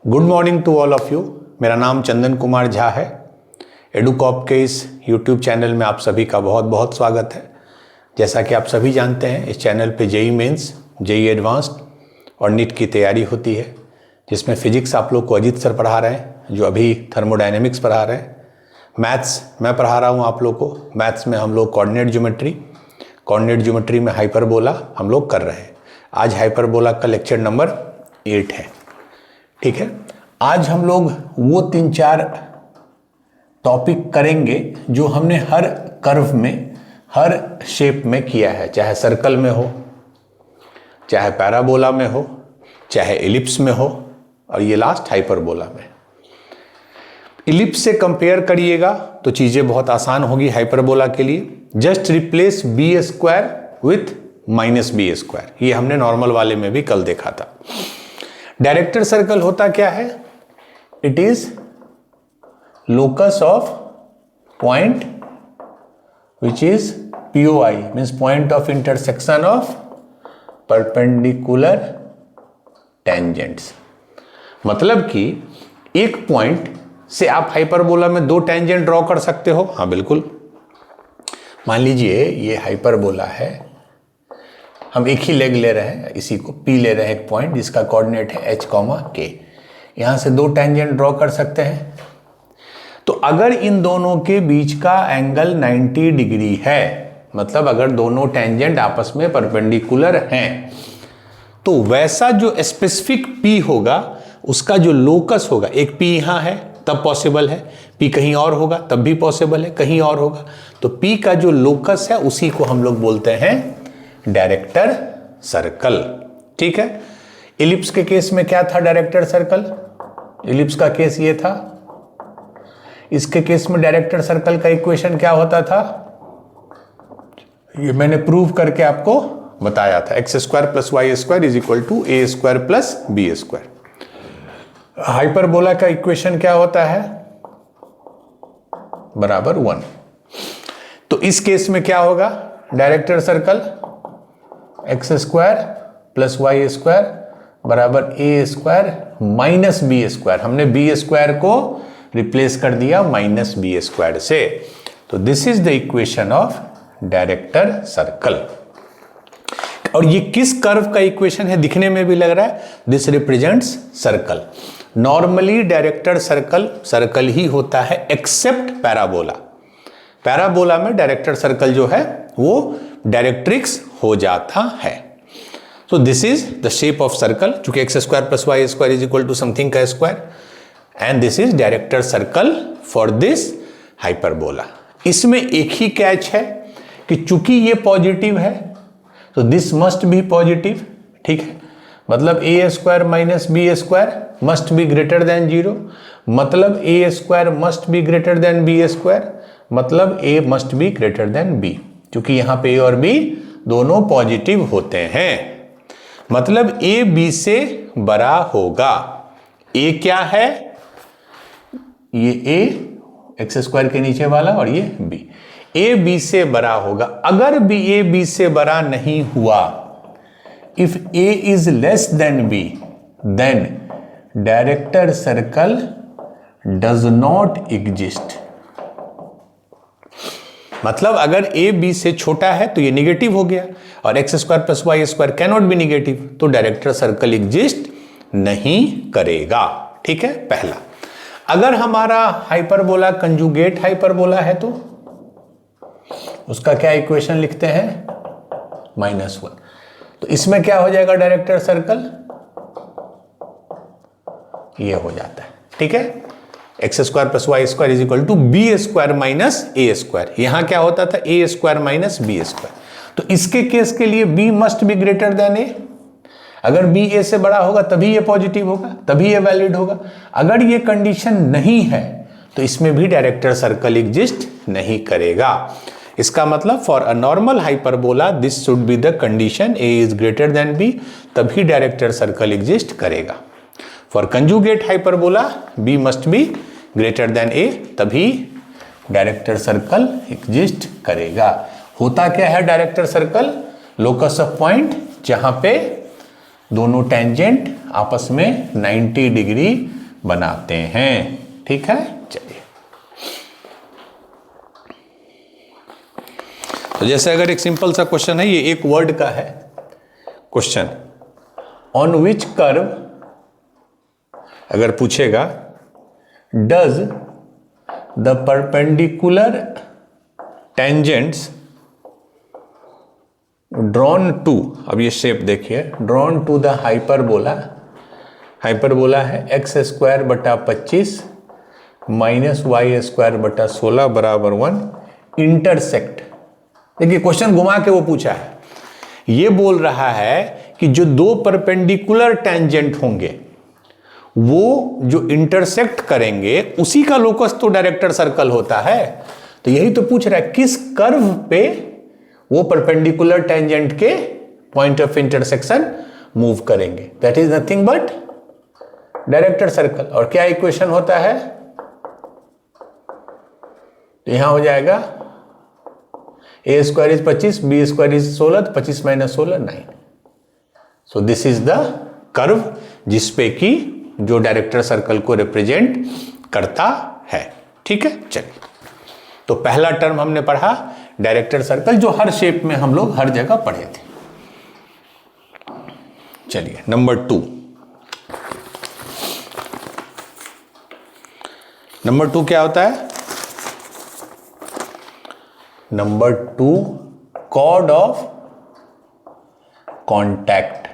Good morning to all of you. मेरा नाम चंदन कुमार झा है। एडुकॉप के इस यूट्यूब चैनल में आप सभी का बहुत बहुत स्वागत है। जैसा कि आप सभी जानते हैं, इस चैनल पे जेई मेंस, जेई एडवांस्ड और नीट की तैयारी होती है, जिसमें फिजिक्स आप लोग को अजीत सर पढ़ा रहे हैं, जो अभी थर्मोडायनेमिक्स पढ़ा रहे हैं। मैथ्स मैं पढ़ा रहा हूँ आप लोग को। मैथ्स में हम लोग कोऑर्डिनेट ज्योमेट्री में हाइपरबोला हम लोग कर रहे हैं। आज हाइपरबोला का लेक्चर नंबर 8 है। ठीक है, आज हम लोग वो 3-4 टॉपिक करेंगे जो हमने हर कर्व में, हर शेप में किया है, चाहे सर्कल में हो, चाहे पैराबोला में हो, चाहे एलिप्स में हो, और ये लास्ट हाइपरबोला में। एलिप्स से कंपेयर करिएगा तो चीजें बहुत आसान होगी हाइपरबोला के लिए। Just replace b² with -b²। ये हमने नॉर्मल वाले में भी कल देखा था। डायरेक्टर सर्कल होता क्या है? It is locus of point which is POI, means point of intersection of perpendicular tangents. मतलब कि एक पॉइंट से आप हाइपरबोला में 2 टेंजेंट ड्रॉ कर सकते हो। हाँ बिल्कुल, मान लीजिए ये हाइपरबोला है, हम एक ही लेग ले रहे हैं, इसी को P ले रहे हैं, एक पॉइंट जिसका कोऑर्डिनेट है h, K। यहां से 2 टेंजेंट ड्रॉ कर सकते हैं। तो अगर इन दोनों के बीच का एंगल 90 डिग्री है, मतलब अगर दोनों टेंजेंट आपस में परपेंडिकुलर हैं, तो वैसा जो स्पेसिफिक P होगा, उसका जो लोकस होगा, एक P यहां है तब पॉसिबल है, P कहीं और होगा तब भी पॉसिबल है, कहीं और होगा। तो P का जो लोकस है उसी को हम लोग बोलते हैं डायरेक्टर सर्कल। ठीक है, इलिप्स के केस में क्या था डायरेक्टर सर्कल? इलिप्स का केस ये था। इसके केस में डायरेक्टर सर्कल का इक्वेशन क्या होता था? ये मैंने प्रूव करके आपको बताया था, x² + y² is equal to a² + b²। Hyperbola का इक्वेशन क्या होता है? बराबर 1। तो इस केस में क्या होगा? डायरेक्टर सर्कल x² + y² बराबर a² - b²। हमने b² को रिप्लेस कर दिया -b² से। तो this is the equation of director circle. और ये किस कर्व का इक्वेशन है? दिखने में भी लग रहा है this represents circle. Normally director circle ही होता है, एक्सेप्ट पैराबोला। पैराबोला में डायरेक्टर सर्कल जो है वो डायरेक्ट्रिक्स हो जाता है। So this is the shape of circle, चूंकि x² + y² is equal to something का square, and this is director circle for this hyperbola. इसमें एक ही कैच है कि चूंकि ये पॉजिटिव है तो दिस मस्ट बी पॉजिटिव। ठीक है, मतलब a² - b² must be greater than 0, मतलब a² must be greater than b², मतलब a must be greater than b। क्योंकि यहां पे a और b दोनों पॉजिटिव होते हैं, मतलब a b से बड़ा होगा। a क्या है? ये a x² के नीचे वाला, और ये b। a b से बड़ा होगा। अगर a b से बड़ा नहीं हुआ, if a is less than b, then director circle does not exist। मतलब अगर a b से छोटा है तो ये निगेटिव हो गया, और x² + y² cannot be negative, तो डायरेक्टर सर्कल एग्जिस्ट नहीं करेगा। ठीक है, पहला। अगर हमारा हाइपरबोला कंजुगेट हाइपरबोला है तो उसका क्या इक्वेशन लिखते हैं? -1। तो इसमें क्या हो जाएगा डायरेक्टर सर्कल? ये हो जाता है। ठीक है, x² + y² is equal to b² - a²। यहां क्या होता था? a² - b²। तो इसके केस के लिए b must be greater than a। अगर b a से बड़ा होगा तभी ये पॉजिटिव होगा, तभी ये वैलिड होगा। अगर ये कंडीशन नहीं है तो इसमें भी डायरेक्टर सर्कल एग्जिस्ट नहीं करेगा। इसका मतलब for a normal hyperbola this should be the condition a is greater than b, तभी डायरेक्टर सर्कल एग्जिस्ट करेगा। For conjugate hyperbola b must be greater than a, तभी डायरेक्टर सर्कल एग्जिस्ट करेगा। होता क्या है director circle? Locus of point जहां पे दोनों टेंजेंट आपस में 90 डिग्री बनाते हैं। ठीक है, चलिए। तो जैसे अगर एक सिंपल सा क्वेश्चन है, ये एक वर्ड का है क्वेश्चन, ऑन विच कर्व, अगर पूछेगा does the perpendicular tangents drawn to, अब ये शेप देखिए, drawn to the hyperbola, hyperbola है एक्स स्क्वायर बटा 25 माइनस वाई स्क्वायर बटा 16 बराबर 1 इंटरसेक्ट। देखिए क्वेश्चन घुमा के वो पूछा है, ये बोल रहा है कि जो दो परपेंडिकुलर टेंजेंट होंगे वो जो इंटरसेक्ट करेंगे उसी का लोकस तो डायरेक्टर सर्कल होता है। तो यही तो पूछ रहा है किस कर्व पे वो परपेंडिकुलर टेंजेंट के पॉइंट ऑफ इंटरसेक्शन मूव करेंगे, that is nothing but director circle. और क्या इक्वेशन होता है, तो यहां हो जाएगा A square is 25, B square is 16, 25 minus 16 9। So this is the curve जिसपे कि जो डायरेक्टर सर्कल को रिप्रेजेंट करता है। ठीक है, चलिए। तो पहला टर्म हमने पढ़ा डायरेक्टर सर्कल, जो हर शेप में हम लोग हर जगह पढ़े थे। चलिए नंबर 2। नंबर 2 क्या होता है, नंबर 2 कॉर्ड ऑफ कॉन्टैक्ट।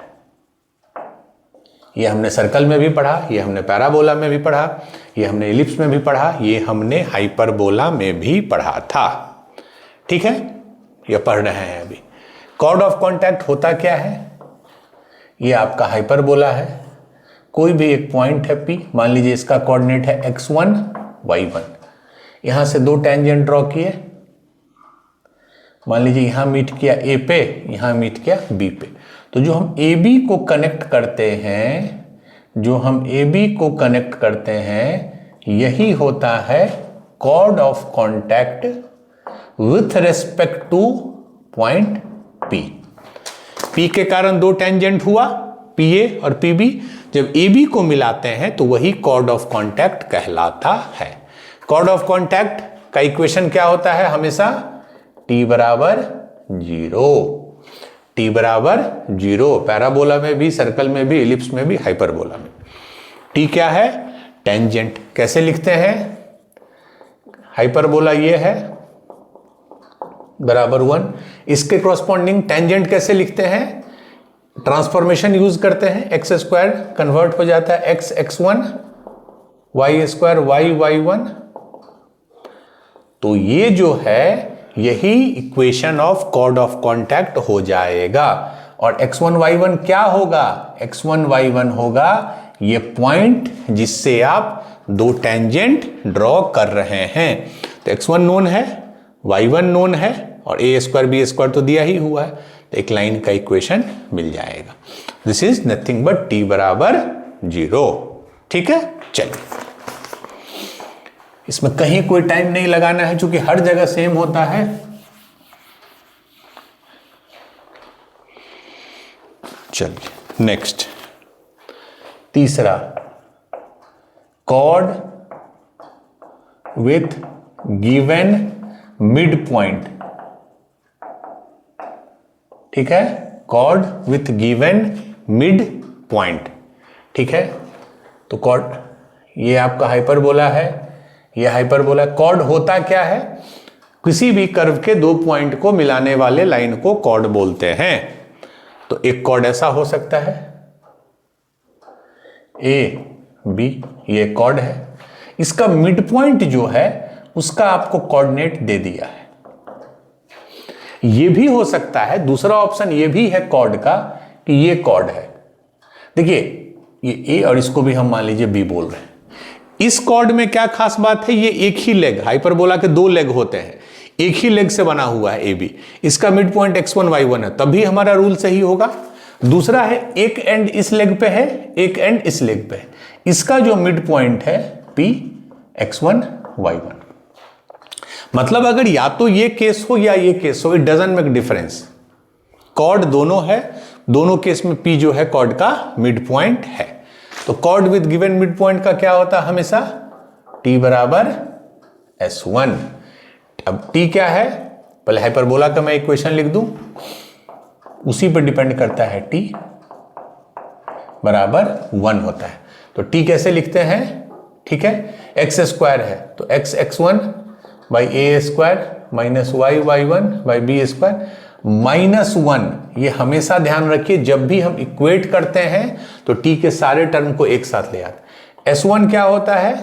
ये हमने सर्कल में भी पढ़ा, ये हमने पैराबोला में भी पढ़ा, ये हमने इलिप्स में भी पढ़ा, ये हमने हाइपरबोला में भी पढ़ा था। ठीक है, ये पढ़ रहे हैं अभी। कॉर्ड ऑफ कॉन्टैक्ट होता क्या है, ये आपका हाइपरबोला है, कोई भी एक पॉइंट है P, मान लीजिए इसका कोऑर्डिनेट है x1 y1, यहां से दो टेंजेंट ड्रॉ किए, मान लीजिए यहां मीट किया A पे, यहां मीट किया B पे। तो जो हम AB को कनेक्ट करते हैं, जो हम AB को कनेक्ट करते हैं, यही होता है chord of contact with respect to point P। P के कारण दो टेंजेंट हुआ PA और PB, जब AB को मिलाते हैं तो वही कॉर्ड ऑफ कॉन्टैक्ट कहलाता है। कॉर्ड ऑफ कॉन्टैक्ट का इक्वेशन क्या होता है हमेशा, T बराबर 0, T बराबर 0, पैराबोला में भी, सर्कल में भी, इलिप्स में भी, हाइपरबोला में। T क्या है, टेंजेंट। कैसे लिखते हैं, हाइपरबोला ये है बराबर 1, इसके कॉरस्पॉन्डिंग टेंजेंट कैसे लिखते हैं, ट्रांसफॉर्मेशन यूज करते हैं, एक्स स्क्वायर कन्वर्ट हो जाता है x x1, Y square Y y1। तो ये जो है यही equation of chord of contact हो जाएगा। और x1 y1 क्या होगा, x1 y1 होगा ये पॉइंट जिससे आप दो टेंजेंट ड्रॉ कर रहे हैं। तो x1 नोन है, y1 नोन है, और a स्क्वायर बी स्क्वायर तो दिया ही हुआ है, तो एक लाइन का इक्वेशन मिल जाएगा। This is nothing but t बराबर 0। ठीक है, चलिए। इसमें कहीं कोई टाइम नहीं लगाना है क्योंकि हर जगह सेम होता है। चलिए नेक्स्ट, तीसरा, chord with given mid point. ठीक है, chord with given mid point. ठीक है, तो कॉर्ड ये आपका हाइपरबोला है, ये हाइपरबोला। कॉर्ड होता क्या है, किसी भी कर्व के दो पॉइंट को मिलाने वाले लाइन को कॉर्ड बोलते हैं। तो एक कॉर्ड ऐसा हो सकता है ए बी, ये कॉर्ड है, इसका मिड पॉइंट जो है उसका आपको कोऑर्डिनेट दे दिया है। ये भी हो सकता है, दूसरा ऑप्शन ये भी है कॉर्ड का कि ये कॉर्ड है, देखिए ये ए और इसको भी हम मान लीजिए बी बोल रहे हैं। इस कॉर्ड में क्या खास बात है, ये एक ही लेग, हाइपरबोला के दो लेग होते हैं, एक ही लेग से बना हुआ है ए बी, इसका मिड पॉइंट x1 y1 है, तभी हमारा रूल सही होगा। दूसरा है एक एंड इस लेग पे है, एक एंड इस लेग पे है, इसका जो मिड पॉइंट है p x1 y1। मतलब अगर या तो ये केस हो या ये केस हो, it doesn't make difference, chord दोनों है, दोनों केस में p जो है कॉर्ड का मिड पॉइंट है। तो cord with given mid point का क्या होता है हमेशा, t बराबर S1। अब t क्या है, पहले हाइपरबोला का मैं इक्वेशन लिख दूं, उसी पर डिपेंड करता है, t बराबर 1 होता है। तो t कैसे लिखते हैं, ठीक है, एक्स स्क्वायर है तो x x1 by A square minus y y1 by B square -1। ये हमेशा ध्यान रखिए, जब भी हम इक्वेट करते हैं तो t के सारे टर्म को एक साथ ले आते। S1 क्या होता है,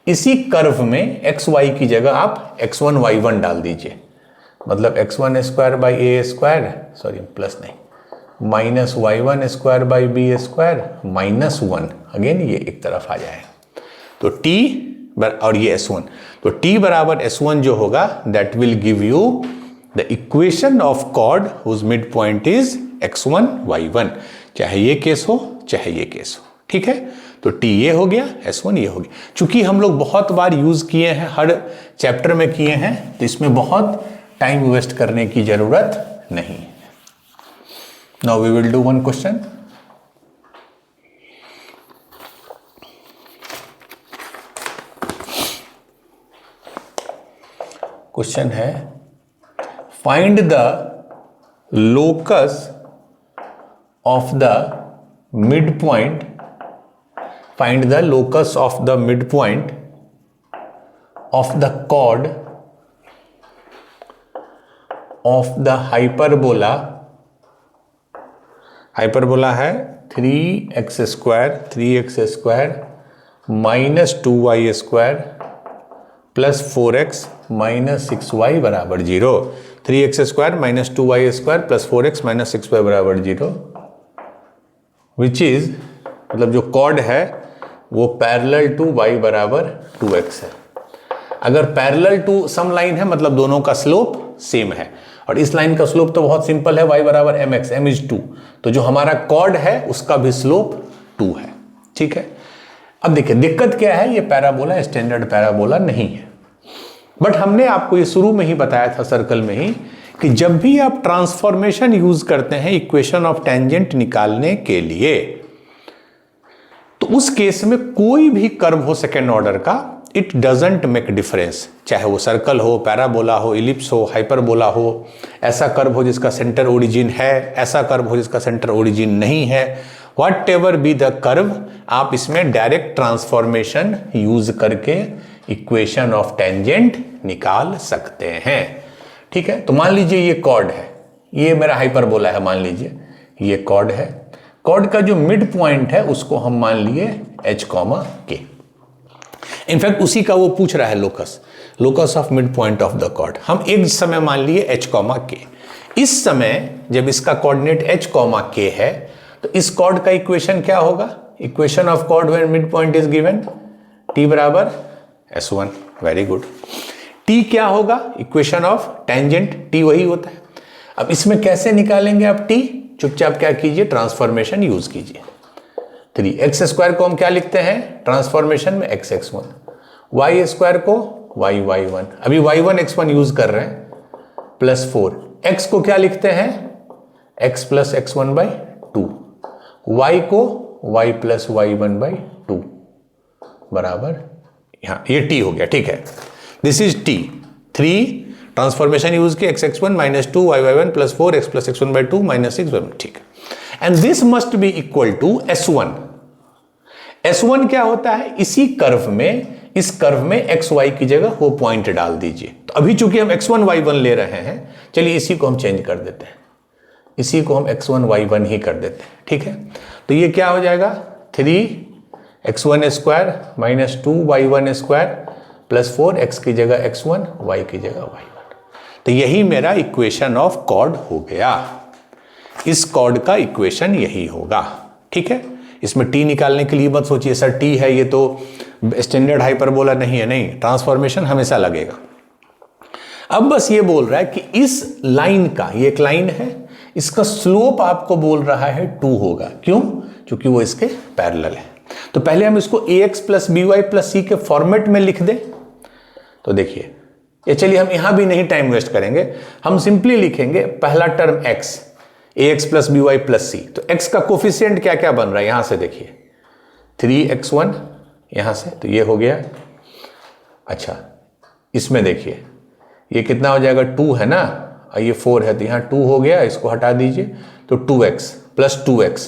इसी कर्व में एक्स वाई की जगह आप x1 y1 डाल दीजिए, मतलब x1 square by A square, sorry plus नहीं, minus y1 square by B square -1, again ये एक तरफ आ जाएगा। तो t और ये S1, तो t बराबर S1 जो होगा that will give you the equation of chord whose mid point is x1 y1, चाहे ये केस हो चाहे ये केस हो, ठीक है। तो t ये हो गया, S1 ये हो गया। चूंकि हम लोग बहुत बार यूज किए हैं, हर चैप्टर में किए हैं, तो इसमें बहुत टाइम वेस्ट करने की जरूरत नहीं है। Now we will do one question. Question है, find the locus of the mid point, find the locus of the mid point of the chord of the hyperbola, hyperbola है 3x square minus 2y square plus 4x minus 6y बराबर 0। 3x square minus 2y square plus 4x minus 6y बराबर 0, which is, मतलब जो cord है वो parallel to y बराबर 2x है। अगर पैरेलल टू सम लाइन है मतलब दोनों का स्लोप सेम है, और इस लाइन का स्लोप तो बहुत सिंपल है, y बराबर mx, m इज 2, तो जो हमारा कॉर्ड है उसका भी स्लोप 2 है, ठीक है। अब देखिए दिक्कत क्या है, ये पैराबोला स्टैंडर्ड पैराबोला नहीं है, बट हमने आपको ये शुरू में ही बताया था सर्कल में ही कि जब भी आप ट्रांसफॉर्मेशन यूज करते हैं इक्वेशन ऑफ टेंजेंट निकालने के लिए, तो उस केस में कोई भी कर्व हो सेकेंड ऑर्डर का, इट डजेंट मेक डिफरेंस, चाहे वो सर्कल हो, पैराबोला हो, इलिप्स हो, हाइपरबोला हो, ऐसा कर्व हो जिसका सेंटर ओरिजिन है, ऐसा कर्व हो जिसका सेंटर ओरिजिन नहीं है, what ever be the curve, आप इसमें डायरेक्ट ट्रांसफॉर्मेशन यूज करके इक्वेशन ऑफ टेंजेंट निकाल सकते हैं, ठीक है। तो मान लीजिए ये कॉर्ड है, ये मेरा हाइपरबोला है, मान लीजिए ये कॉर्ड है, कॉर्ड का जो मिड पॉइंट है उसको हम मान लिए h, k। इनफैक्ट उसी का वो पूछ रहा है locus, locus of mid point of the chord. हम एक समय मान लिए h, k। इस समय जब इसका कोऑर्डिनेट h, k है, तो इस कॉर्ड का इक्वेशन क्या होगा, equation of chord when mid point is given, t बराबर S1, वेरी गुड। t क्या होगा, इक्वेशन ऑफ टेंजेंट, t वही होता है। अब इसमें कैसे निकालेंगे आप t, चुपचाप क्या कीजिए, ट्रांसफॉर्मेशन यूज कीजिए। 3x स्क्वायर को हम क्या लिखते हैं ट्रांसफॉर्मेशन में, x x1, y स्क्वायर को y y1, अभी y1 x1 यूज कर रहे हैं, प्लस 4, x को क्या लिखते हैं x plus x1 by 2, y को y प्लस y1 बाई 2 बराबर, यहाँ ये t हो गया, ठीक है। This is t, 3 transformation use के x x1 minus 2 y y1 plus 4 x plus x1 by 2 minus 6 y1, ठीक है। And this must be equal to S1। S1 क्या होता है, इसी कर्व में, इस कर्व में एक्स वाई की जगह वो पॉइंट डाल दीजिए। तो अभी चूंकि हम x1 y1 ले रहे हैं, चलिए इसी को हम चेंज कर देते हैं, इसी को हम x1 y1 ही कर देते हैं, ठीक है। तो ये क्या हो जाएगा, 3x1 square minus 2y1 square plus 4x की जगह x1, y की जगह y1। तो यही मेरा इक्वेशन ऑफ कॉर्ड हो गया, इस कॉर्ड का इक्वेशन यही होगा, ठीक है। इसमें t निकालने के लिए मत सोचिए सर t है ये तो स्टैंडर्ड हाइपरबोला नहीं है, नहीं, ट्रांसफॉर्मेशन हमेशा लगेगा। अब बस ये बोल रहा है कि इस लाइन का, ये एक लाइन है, इसका स्लोप आपको बोल रहा है 2 होगा, क्यों, क्योंकि वो इसके पैरेलल है। तो पहले हम इसको ax plus by plus c के फॉर्मेट में लिख दें। तो देखिए ये, चलिए हम यहां भी नहीं टाइम वेस्ट करेंगे, हम सिंपली लिखेंगे पहला term x, ax plus by plus c। तो x का कोफिशिएंट क्या क्या बन रहा है, यहां से देखिए 3x1 यहाँ से, तो ये हो गया। अच्छा इसमें देखिए ये कितना हो जाएगा, 2 है ना, और ये 4 है, तो यहाँ 2 हो गया, इसको हटा दीजिए, तो 2x प्लस 2x,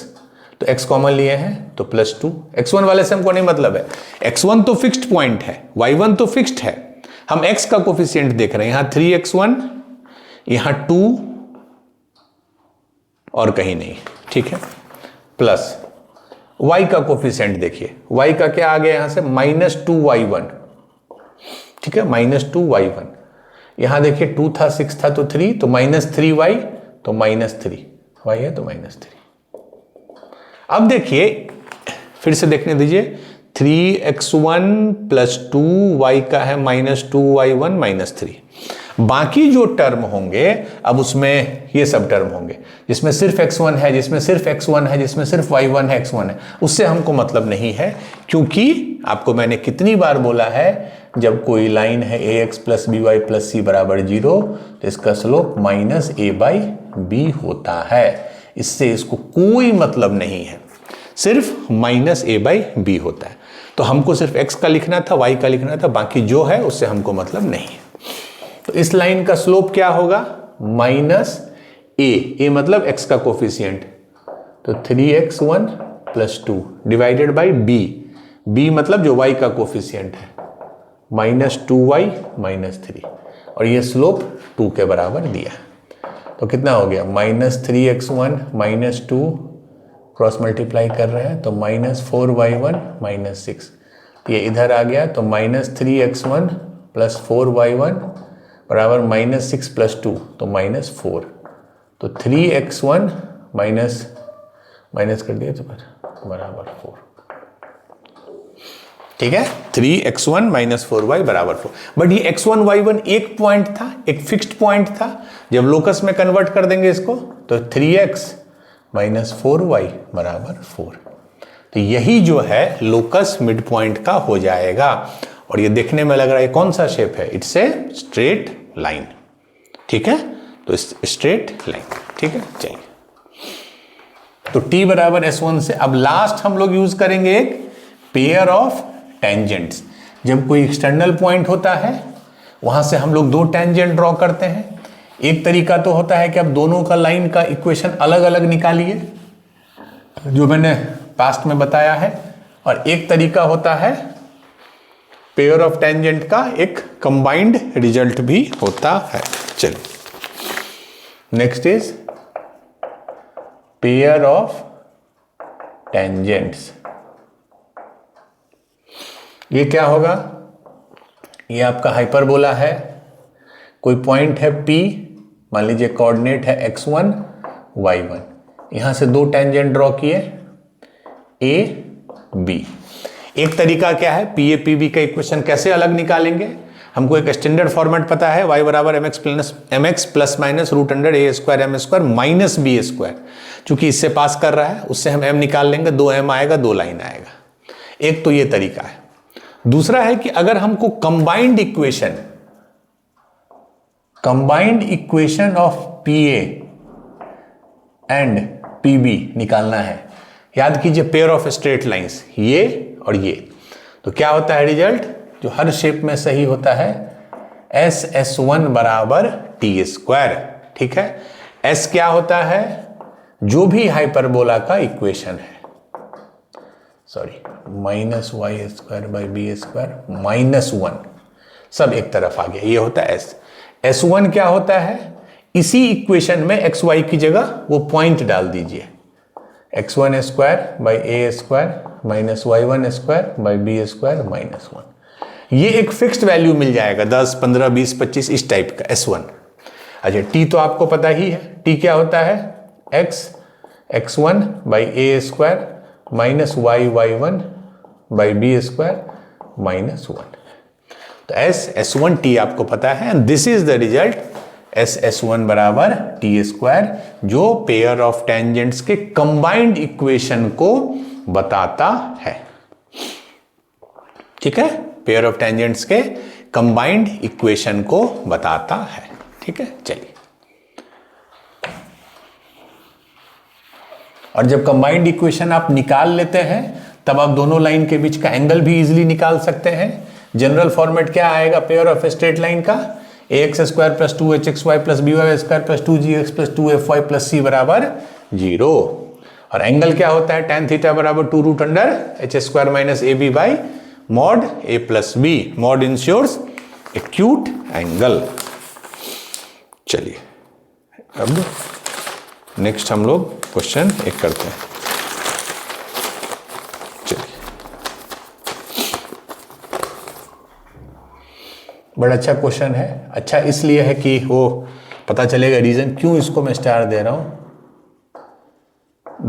तो x कॉमन लिए हैं तो +2। x1 वाले से हमको नहीं मतलब है, x1 तो फिक्स्ड पॉइंट है, y1 तो फिक्स्ड है, हम x का कोफिशिएंट देख रहे हैं। यहाँ 3x1, यहाँ 2 और कहीं नहीं, ठीक है, प्लस y का कोफिशिएंट देखिए, y का क्या आ गया यहाँ से, -2y1, ठीक है, -2y1। यहाँ देखिए 2 था, 6 था, तो 3, तो -3y, तो -3y है, तो -3। अब देखिए फिर से देखने दीजिए, 3x1 + 2y का है -2y1 -3। बाकी जो टर्म होंगे अब उसमें ये सब टर्म होंगे, जिसमें सिर्फ x1 है, जिसमें सिर्फ x1 है, जिसमें सिर्फ y1 है, x1 है, उससे हमको मतलब नहीं है। क्योंकि आपको मैंने कितनी बार बोला है, जब कोई लाइन है ax + by + c = 0, तो इसका स्लोप -a/b होता है। इससे इसको कोई मतलब नहीं है, सिर्फ -a/b होता है। तो हमको सिर्फ x का लिखना था, y का लिखना था, बाकी जो है उससे हमको मतलब नहीं है। तो इस लाइन का स्लोप क्या होगा, -a मतलब x का कोफिशिएंट, तो 3x1 + 2 डिवाइडेड बाई b मतलब जो y का कोफिशिएंट है, -2y -3, और ये स्लोप 2 के बराबर दिया। तो कितना हो गया, -3x1 -2 क्रॉस मल्टीप्लाई कर रहे हैं, तो -4y1 -6, ये इधर आ गया, तो -3x1 + 4y1 बराबर -6 + 2, तो -4, तो 3x1 माइनस कर दिया तो बराबर 4, ठीक है, 3x1 - 4y = 4। बट ये x1 y1 एक पॉइंट था, एक फिक्स्ड पॉइंट था। जब लोकस में कन्वर्ट कर देंगे इसको, तो 3x - 4y = 4। तो यही जो है लोकस मिड पॉइंट का हो जाएगा। और ये देखने में लग रहा है कौन सा शेप है, इट्स ए स्ट्रेट लाइन, ठीक है, तो स्ट्रेट लाइन, ठीक है। चलिए, तो t = S1 से अब लास्ट हम लोग यूज करेंगे एक पेयर ऑफ टेंजेंट्स। जब कोई एक्सटर्नल पॉइंट होता है, वहां से हम लोग 2 टेंजेंट ड्रॉ करते हैं। एक तरीका तो होता है कि आप दोनों का लाइन का इक्वेशन अलग अलग निकालिए, जो मैंने पास्ट में बताया है, और एक तरीका होता है पेयर ऑफ टेंजेंट का एक कंबाइंड रिजल्ट भी होता है। चलिए, next is pair of tangents. ये क्या होगा, ये आपका हाइपरबोला है, कोई पॉइंट है P, मान लीजिए कोऑर्डिनेट है x1 y1, यहां से 2 टेंजेंट ड्रॉ किए A B। एक तरीका क्या है, PA PB का इक्वेशन कैसे अलग निकालेंगे, हमको एक स्टैंडर्ड फॉर्मेट पता है, y = mx + -√a² -b²। चूंकि इससे पास कर रहा है, उससे हम m निकाल लेंगे, 2m आएगा, 2 लाइन आएगा। एक तो ये तरीका है। दूसरा है कि अगर हमको combined equation of PA and PB निकालना है, याद कीजिए पेयर ऑफ स्ट्रेट लाइंस, ये और ये, तो क्या होता है रिजल्ट, जो हर शेप में सही होता है, SS1 = t², ठीक है। S क्या होता है, जो भी हाइपरबोला का इक्वेशन है, सॉरी, -y² / b², -1 सब एक तरफ आ गया, ये होता है S। S1 क्या होता है, इसी इक्वेशन में xy की जगह वो पॉइंट डाल दीजिए, x1² / a² - y1² / b² -1। ये एक फिक्स्ड वैल्यू मिल जाएगा, 10 15 20 25 इस टाइप का S1। अच्छा, t तो आपको पता ही है, t क्या होता है, x1 / a² - y1 / b² -1। तो S1t आपको पता है, and this is the result, SS1 = t², जो पेयर ऑफ टेंजेंट्स के कंबाइंड इक्वेशन को बताता है, ठीक है, पेयर ऑफ टेंजेंट्स के कंबाइंड इक्वेशन को बताता है, ठीक है। चलिए, और जब कंबाइंड इक्वेशन आप निकाल लेते हैं, तब आप दोनों लाइन के बीच का एंगल भी इजीली निकाल सकते हैं। जनरल फॉर्मेट क्या आएगा पेयर ऑफ स्ट्रेट लाइन का, ax square plus 2hxy plus by square plus 2gx plus 2fy plus c बराबर 0। और एंगल क्या होता है, tan थीटा बराबर 2 root under h square minus a b by mod a plus b. Mod ensures acute angle. चलिए अब next हम लोग क्वेश्चन एक करते हैं। बड़ा अच्छा क्वेश्चन है। अच्छा इसलिए है कि वो पता चलेगा रीजन क्यों इसको मैं स्टार दे रहा हूं।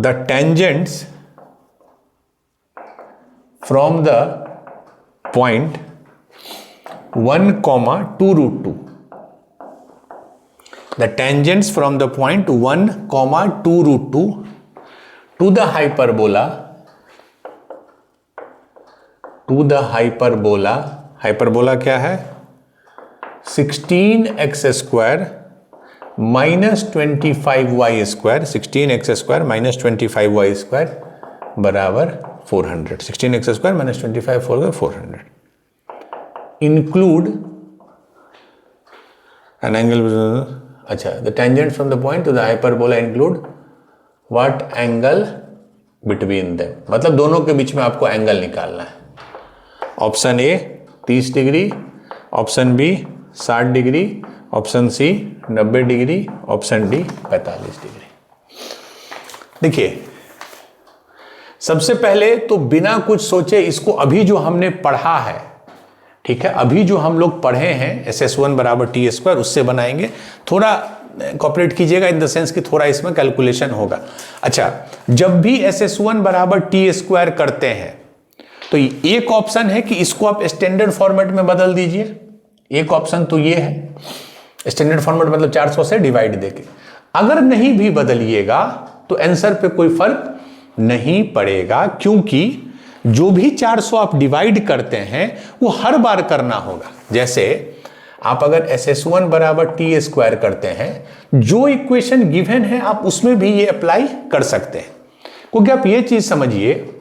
The tangents from the point 1, 2 root 2, the tangents from the point 1, 2 root 2 to the hyperbola, hyperbola क्या है, 16x square minus 25y square, 16x square minus 25y square बराबर 400। 16x square minus 25 400 include an angle. अच्छा, the tangent from the point to the hyperbola include what angle between them, मतलब दोनों के बीच में आपको एंगल निकालना है। Option a 30 degree, option b 60 degree, option c 90 degree, option d 45 degree. देखिए सबसे पहले तो बिना कुछ सोचे इसको अभी जो हमने पढ़ा है, ठीक है, अभी जो हम लोग पढ़े हैं SS1 बराबर टी स्क्वायर उससे बनाएंगे। थोड़ा कॉपरेट कीजिएगा इन द सेंस कि थोड़ा इसमें कैलकुलेशन होगा। अच्छा, जब भी SS1 बराबर टी स्क्वायर करते हैं तो एक ऑप्शन है कि इसको आप स्टैंडर्ड फॉर्मेट में बदल दीजिए। एक ऑप्शन तो ये है स्टैंडर्ड फॉर्मेट, मतलब 400 से डिवाइड देके। अगर नहीं भी बदलिएगा तो आंसर पे कोई फर्क नहीं पड़ेगा, क्योंकि जो भी 400 आप डिवाइड करते हैं वो हर बार करना होगा। जैसे आप अगर SS1 बराबर टी स्क्वायर करते हैं, जो इक्वेशन गिवन है आप उसमें भी ये अप्लाई कर सकते हैं। क्योंकि आप ये चीज समझिए,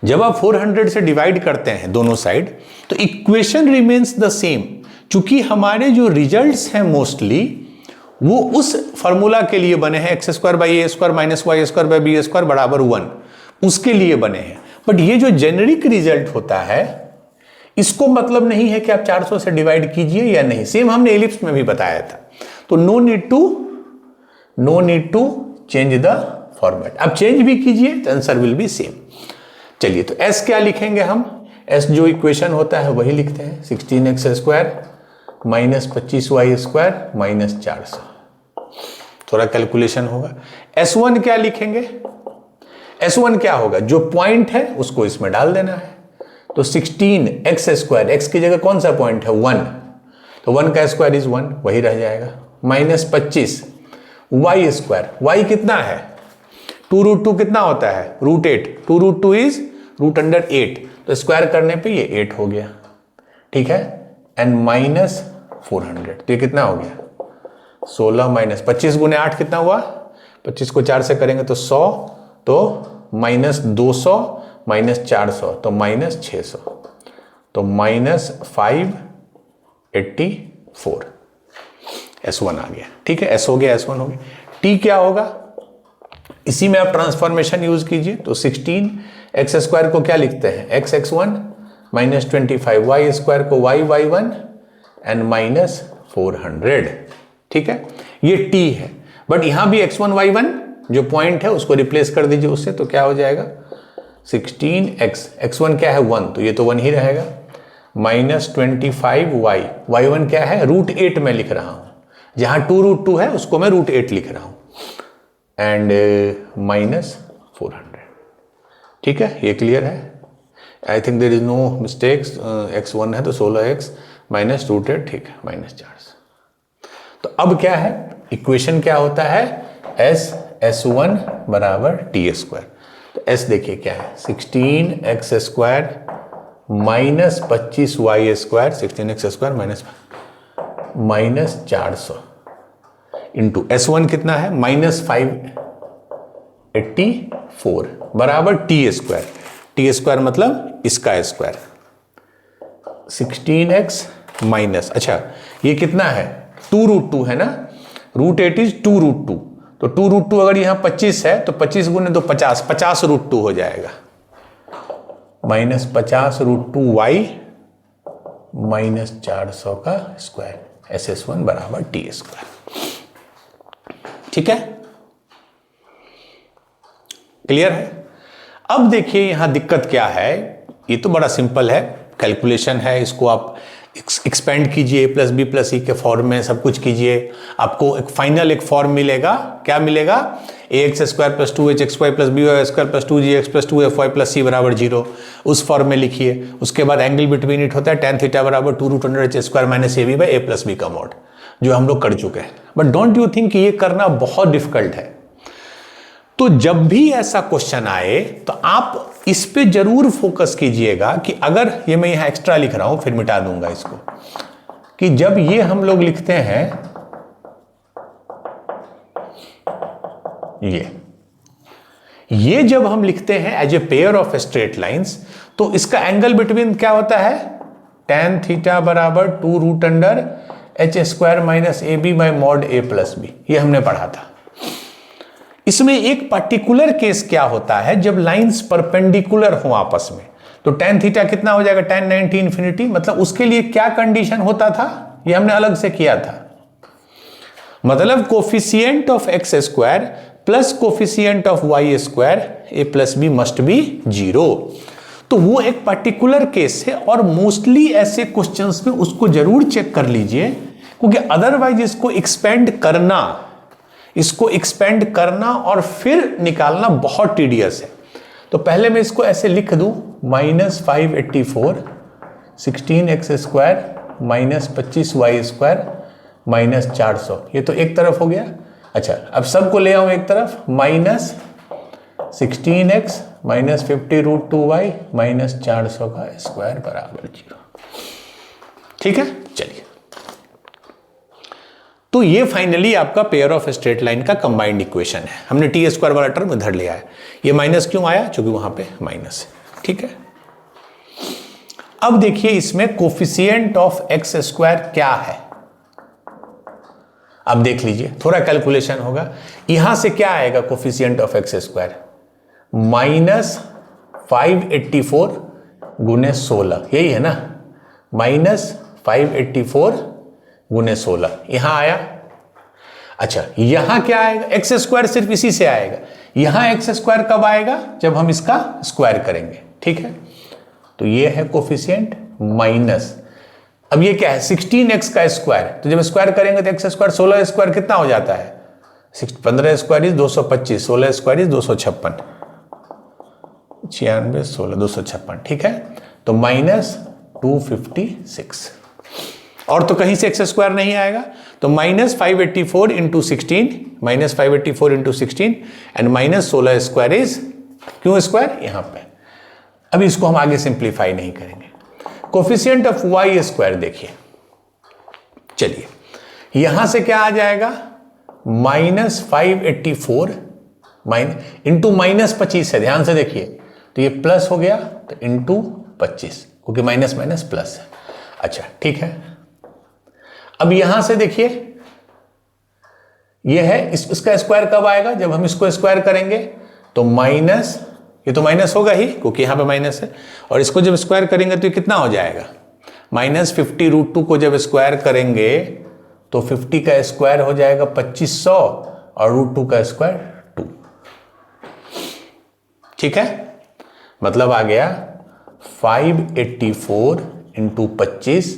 जब आप 400 से डिवाइड करते हैं दोनों साइड तो इक्वेशन रिमेन्स द सेम। चूंकि हमारे जो रिजल्ट्स हैं मोस्टली वो उस फॉर्मूला के लिए बने हैं, x square by A square minus y square by B square बराबर 1, उसके लिए बने हैं। बट ये जो जेनेरिक रिजल्ट होता है इसको मतलब नहीं है कि आप 400 से डिवाइड कीजिए या नहीं। सेम हमने एलिप्स में भी बताया था। तो no need to change the format. अब चेंज भी कीजिए तो आंसर विल बी सेम। चलिए तो S क्या लिखेंगे हम, S जो इक्वेशन होता है वही लिखते हैं, 16x square minus 25y square minus 400। थोड़ा कैलकुलेशन होगा। S1 क्या लिखेंगे, S1 क्या होगा, जो पॉइंट है उसको इसमें डाल देना है। तो 16x स्क्वायर, x की जगह कौन सा पॉइंट है 1, तो 1 का स्क्वायर इज 1, वही रह जाएगा, माइनस 25 y स्क्वायर, y कितना है 2 रूट 2 कितना होता है root 8, 2 root 2 is root under 8, तो स्क्वायर करने पे ये 8 हो गया, ठीक है, एंड माइनस 400, तो ये कितना हो गया 16 माइनस 25 गुने 8 कितना हुआ, 25 को 4 से करेंगे तो 100, तो माइनस 200 माइनस 400 तो माइनस 600, तो माइनस 584 S1 आ गया। ठीक है, S हो गया, S1 हो गया। T क्या होगा, इसी में आप ट्रांसफॉर्मेशन यूज कीजिए। तो 16x स्क्वायर को क्या लिखते हैं x1 माइनस 25, y स्क्वायर को y1 एंड माइनस 400। ठीक है, ये T है। बट यहां भी x1 y1 जो पॉइंट है उसको रिप्लेस कर दीजिए उससे, तो क्या हो जाएगा 16x, x1 क्या है 1, तो ये तो 1 ही रहेगा, माइनस 25y, y1 क्या है रूट 8 में लिख रहा हूं, जहां 2 रूट 2 है उसको मैं रूट 8 लिख रहा हूं, एंड माइनस 400। ठीक है, ये क्लियर है। I think there is no mistakes. x1 है तो 16x माइनस रूट 8, ठीक है, माइनस 400। तो अब क्या है, इक्वेशन क्या होता है S1 बराबर टी स्क्वायर। तो S देखिए क्या है 16x square minus 25y square, 16x square minus 400 into S1 कितना है माइनस 584 बराबर टी स्क्वायर। टी स्क्वायर मतलब इसका स्क्वायर 16x माइनस, अच्छा ये कितना है 2√2 है ना, √8 इज 2√2, तो 2√2 अगर यहाँ 25 है तो 25 गुने 2 50, 50√2 हो जाएगा, माइनस 50√2y माइनस 400 का स्क्वायर, SS1 बराबर टी स्क्वायर। ठीक है, क्लियर है। अब देखिए यहां दिक्कत क्या है, ये तो बड़ा सिंपल है, कैलकुलेशन है, इसको आप एक्सपेंड कीजिए, प्लस बी प्लस सी के फॉर्म में सब कुछ कीजिए, आपको एक फाइनल एक फॉर्म मिलेगा, क्या मिलेगा, ax² plus 2hxy plus by² plus 2gx plus 2fy plus c बराबर 0, उस फॉर्म में लिखिए। उसके बाद एंगल बिटवीन इट होता है tan थीटा बराबर 2√h² minus ab by a plus b का मॉड, जो हम लोग कर चुके हैं। बट डोंट यू थिंक ये करना बहुत डिफिकल्ट है। तो जब भी ऐसा क्वेश्चन आए तो आप इस पे जरूर फोकस कीजिएगा कि अगर ये मैं यहां एक्स्ट्रा लिख रहा हूं, फिर मिटा दूंगा इसको, कि जब ये हम लोग लिखते हैं ये जब हम लिखते हैं as a pair of straight lines, तो इसका एंगल बिटवीन क्या होता है, tan थीटा बराबर 2√h² minus ab by mod a plus b, ये हमने पढ़ा था। इसमें एक पर्टिकुलर केस क्या होता है, जब लाइंस परपेंडिकुलर हो आपस में, तो tan थीटा कितना हो जाएगा, tan 90 इंफिनिटी, मतलब उसके लिए क्या कंडीशन होता था, ये हमने अलग से किया था, मतलब coefficient of x² plus coefficient of y² a plus b must be 0। तो वो एक पर्टिकुलर केस है, और मोस्टली ऐसे क्वेश्चंस में उसको जरूर चेक कर लीजिए, क्योंकि अदरवाइज इसको एक्सपेंड करना और फिर निकालना बहुत टीडियस है। तो पहले मैं इसको ऐसे लिख दूं, minus 584 16x² minus 25y² minus 400, ये तो एक तरफ हो गया। अच्छा, अब सबको ले आऊं एक तरफ, minus 16x minus 50√2y minus 400 का स्क्वायर बराबर 0। ठीक है, चलिए, तो ये फाइनली आपका पेयर ऑफ स्ट्रेट लाइन का कंबाइंड इक्वेशन है। हमने टी स्क्वायर वाला टर्म इधर लिया है, ये माइनस क्यों आया, क्योंकि वहां पे माइनस है। ठीक है, अब देखिए इसमें कोफिशिएंट ऑफ x² क्या है, अब देख लीजिए, थोड़ा कैलकुलेशन होगा। यहां से क्या आएगा कोफिशिएंट ऑफ x², माइनस 584 गुने 16, यही है ना, माइनस 584 गुने 16 यहां आया। अच्छा, यहां क्या आएगा, x² सिर्फ इसी से आएगा, यहां x² कब आएगा, जब हम इसका स्क्वायर करेंगे। ठीक है, तो ये है कोफिशिएंट माइनस, अब ये क्या है 16x का स्क्वायर, तो जब स्क्वायर करेंगे तो x² 16² कितना हो जाता है, 15² इज 225, 16² इज 256, 96 16 256। ठीक है, तो माइनस 256, और तो कहीं से x² नहीं आएगा, तो minus 584 into 16, minus 584 into 16 and minus 16² is, क्यों स्क्वायर यहां पे। अब इसको हम आगे सिंप्लीफाई नहीं करेंगे। कोफिशिएंट ऑफ y² देखिए, चलिए यहां से क्या आ जाएगा, माइनस 584 इंटू माइनस 25 है, ध्यान से देखिए, तो ये प्लस हो गया, तो इंटू 25, क्योंकि माइनस माइनस प्लस है। अच्छा, ठीक है, अब यहां से देखिए ये है, इसका स्क्वायर कब आएगा, जब हम इसको स्क्वायर करेंगे, तो माइनस, ये तो माइनस होगा ही क्योंकि यहां पे माइनस है, और इसको जब स्क्वायर करेंगे तो ये कितना हो जाएगा, माइनस 50√2 को जब स्क्वायर करेंगे तो 50 का स्क्वायर हो जाएगा 2500 और √2 का स्क्वायर 2। ठीक है, मतलब आ गया 584 इंटू 25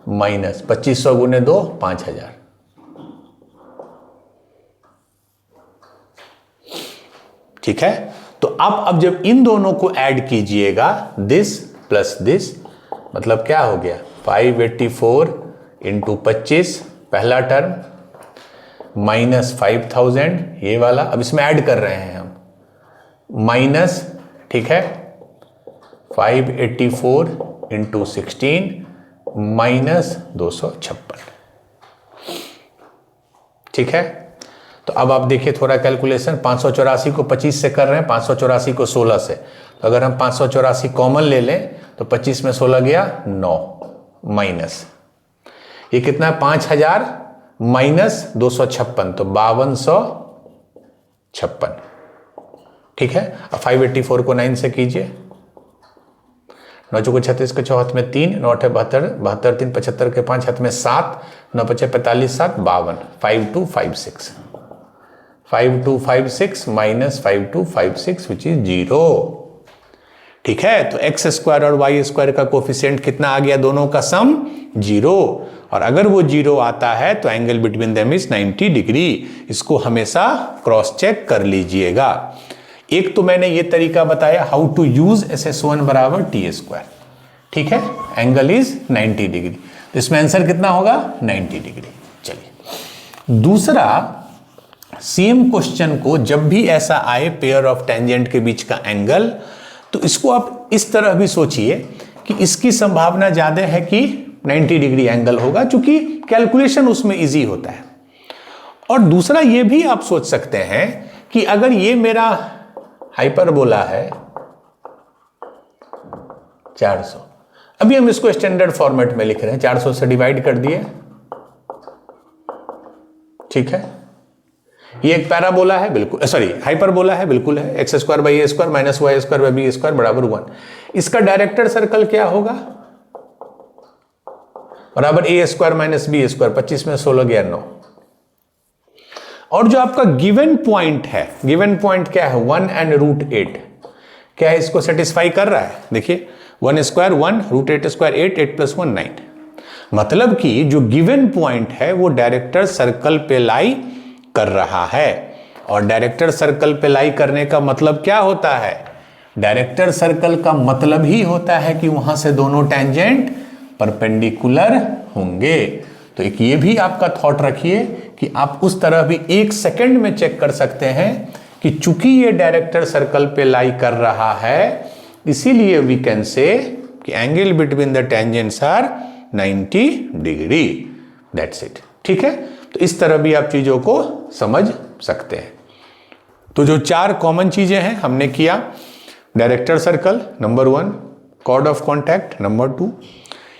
माइनस 2500 गुने 2 5000। ठीक है, तो अब जब इन दोनों को ऐड कीजिएगा, दिस प्लस दिस, मतलब क्या हो गया 584 इंटू 25 पहला टर्म, माइनस 5000 ये वाला, अब इसमें ऐड कर रहे हैं हम, माइनस, ठीक है, 584 इंटू 16 माइनस 256। ठीक है, तो अब आप देखिए थोड़ा कैलकुलेशन, 584 को 25 से कर रहे हैं, 584 को 16 से, तो अगर हम 584 कॉमन ले लें तो 25 में 16 गया 9 माइनस ये कितना है 5000 माइनस 256 तो 5256। ठीक है, अब 584 को 9 से कीजिए, 9 चौको 36 के 4 हाथ में 3, 9 8 72, 72 3 75 के 5 हाथ में 7, 9 5 45 7 52, 5256, 5256 माइनस 5256 विच इज 0। ठीक है, तो एक्स स्क्वायर और वाई स्क्वायर का कोफिशिएंट कितना आ गया, दोनों का सम 0, और अगर वो 0 आता है तो angle between them is 90 degree. इसको हमेशा क्रॉस चेक कर लीजिएगा। एक तो मैंने ये तरीका बताया हाउ टू यूज SS1 बराबर टी स्क्वायर। ठीक है, एंगल इज 90 डिग्री, तो इसमें आंसर कितना होगा 90 डिग्री। चलिए दूसरा, सेम क्वेश्चन को जब भी ऐसा आए पेयर ऑफ टेंजेंट के बीच का एंगल, तो इसको आप इस तरह भी सोचिए कि इसकी संभावना ज्यादा है कि 90 डिग्री एंगल होगा, क्योंकि कैलकुलेशन उसमें इजी होता है। और दूसरा ये भी आप सोच सकते हैं कि अगर ये मेरा हाइपरबोला है 400, अभी हम इसको स्टैंडर्ड फॉर्मेट में लिख रहे हैं, 400 से डिवाइड कर दिए। ठीक है, ये एक पैराबोला है, बिल्कुल सॉरी हाइपरबोला है, बिल्कुल है, x square by A square minus y square by B square बराबर 1। इसका डायरेक्टर सर्कल क्या होगा, बराबर a square minus b square, 25 में 16 गया 9। और जो आपका गिवन पॉइंट है, गिवन पॉइंट क्या है 1 एंड √8, क्या है इसको सेटिस्फाई कर रहा है। देखिए 1 स्क्वायर 1, √8 स्क्वायर 8, 8 + 1 9। मतलब कि जो गिवन पॉइंट है वो डायरेक्टर सर्कल पे लाई कर रहा है। और डायरेक्टर सर्कल पे लाई करने का मतलब क्या होता है, डायरेक्टर सर्कल का मतलब ही होता है कि वहां से दोनों टेंजेंट परपेंडिकुलर होंगे। तो एक ये भी आपका थॉट रखिए कि आप उस तरह भी 1 सेकंड में चेक कर सकते हैं कि चूंकि ये डायरेक्टर सर्कल पे लाई कर रहा है, इसीलिए वी कैन से कि angle between the tangents are 90 degree, that's it. ठीक है, तो इस तरह भी आप चीजों को समझ सकते हैं। तो जो 4 कॉमन चीजें हैं हमने किया, director circle number 1, chord of contact number 2,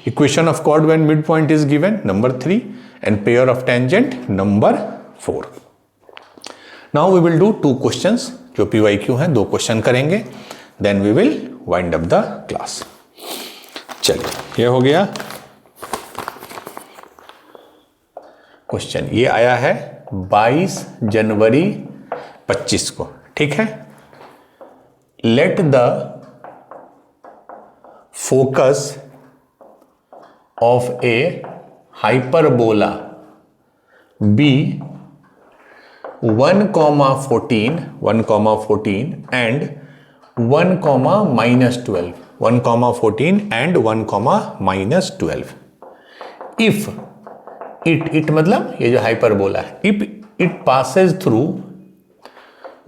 equation of chord when mid point is given number 3, and pair of tangent number 4। Now we will do 2 questions जो PYQ हैं, 2 क्वेश्चन करेंगे, then we will wind up the class. चलिए ये हो गया question, ये आया है 22 जनवरी 25 को। ठीक है, let the focus of a hyperbola be 1,14 and 1,-12, 1,14 and 1,-12 if it मतलब ये जो हाइपरबोला है, इफ इट पासेज थ्रू